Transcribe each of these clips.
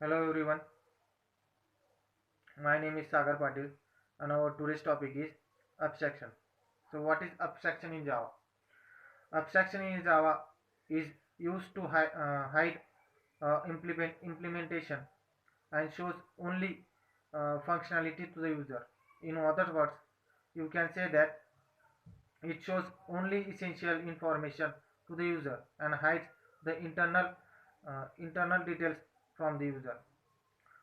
Hello everyone, my name is Sagar Patil and our today's topic is abstraction. So what is abstraction in Java? Abstraction in Java is used to hide implementation and shows only functionality to the user. In other words, you can say that it shows only essential information to the user and hides the internal details from the user.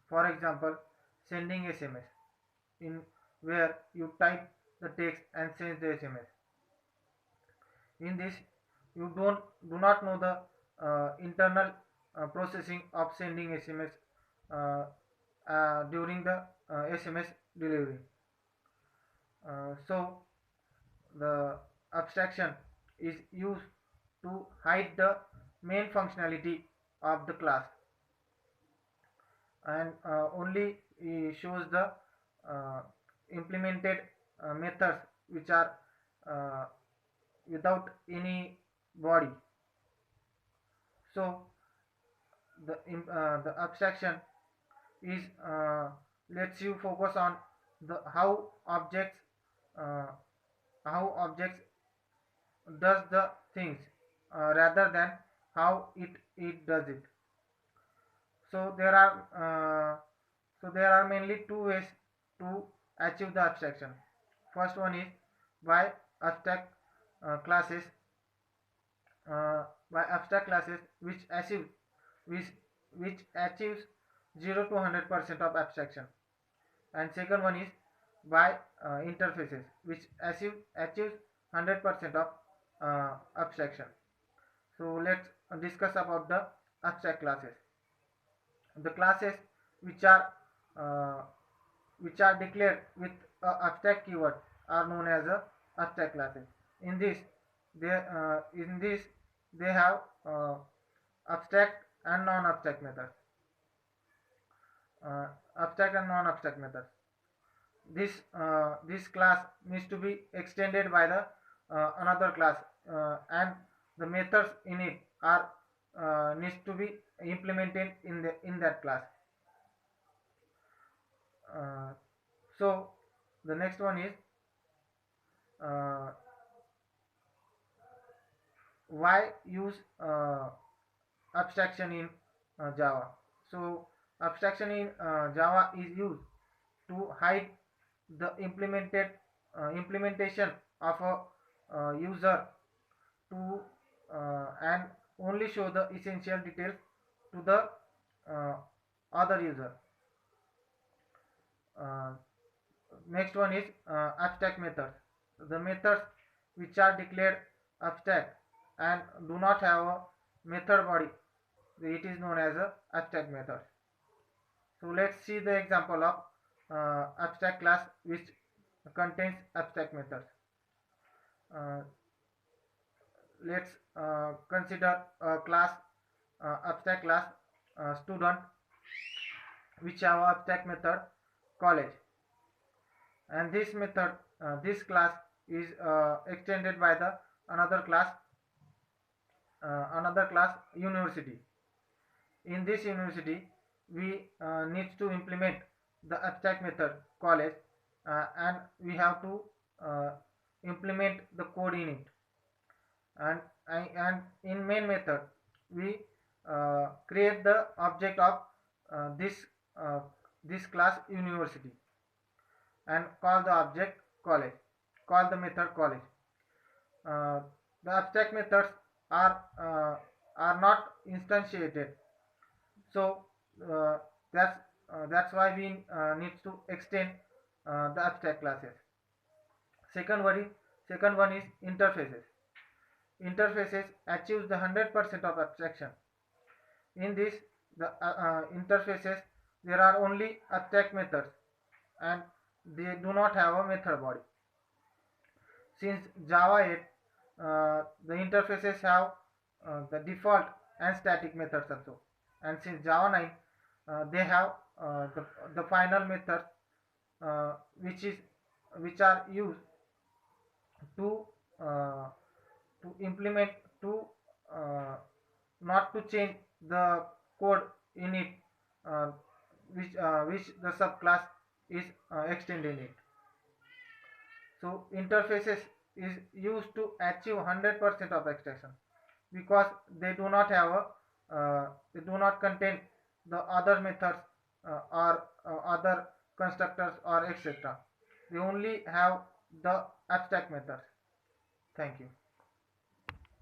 For example, sending SMS in where you type the text and send the SMS. In this, you do not know the internal processing of sending SMS uh, during the SMS delivery. So the abstraction is used to hide the main functionality of the class and only shows the uh, implemented methods which are uh, without any body. So the abstraction is lets you focus on the uh, how objects does the things rather than how it does it. So there are mainly two ways to achieve the abstraction. First one is by abstract classes which which, which achieves 0 to 100% of abstraction, and second one is by interfaces which achieves 100% of abstraction. So let's discuss about the abstract classes. The classes which are uh, which are declared with abstract keyword are known as abstract classes. In this, they have abstract and non-abstract methods. Uh, Abstract and non-abstract methods. This class needs to be extended by the another class, and the methods in it are needs to be implemented in that class. Uh, so the next one is uh, why use abstraction in Java. So abstraction in Java is used to hide the implementation of a user to and only show the essential details to the uh, other user. Uh, Next one is abstract methods. The methods which are declared abstract and do not have a method body, it is known as a abstract method. So let's see the example of abstract class which contains abstract methods. Uh, let's consider a class abstract class student which have abstract method college, and this class is extended by the another class university. In this university we need to implement the abstract method college, and we have to uh, implement the code in it, and in main method we create the object of uh, this uh, this class university and call the object college, call the method college. uh, the abstract methods are uh, are not instantiated, so uh, that's why we need to extend the abstract classes. Second one is interfaces. Interfaces achieves the 100% of abstraction. In this, the interfaces, there are only abstract methods and they do not have a method body. Since Java 8, the interfaces have the default and static methods also, and since Java 9, they have the final methods, uh, which is which are used to uh, implement to uh, not to change the code in it uh, which the subclass is extending it. So interfaces is used to achieve 100% of extraction because they do not contain the other methods or other constructors or etc. They only have the abstract methods. Thank you.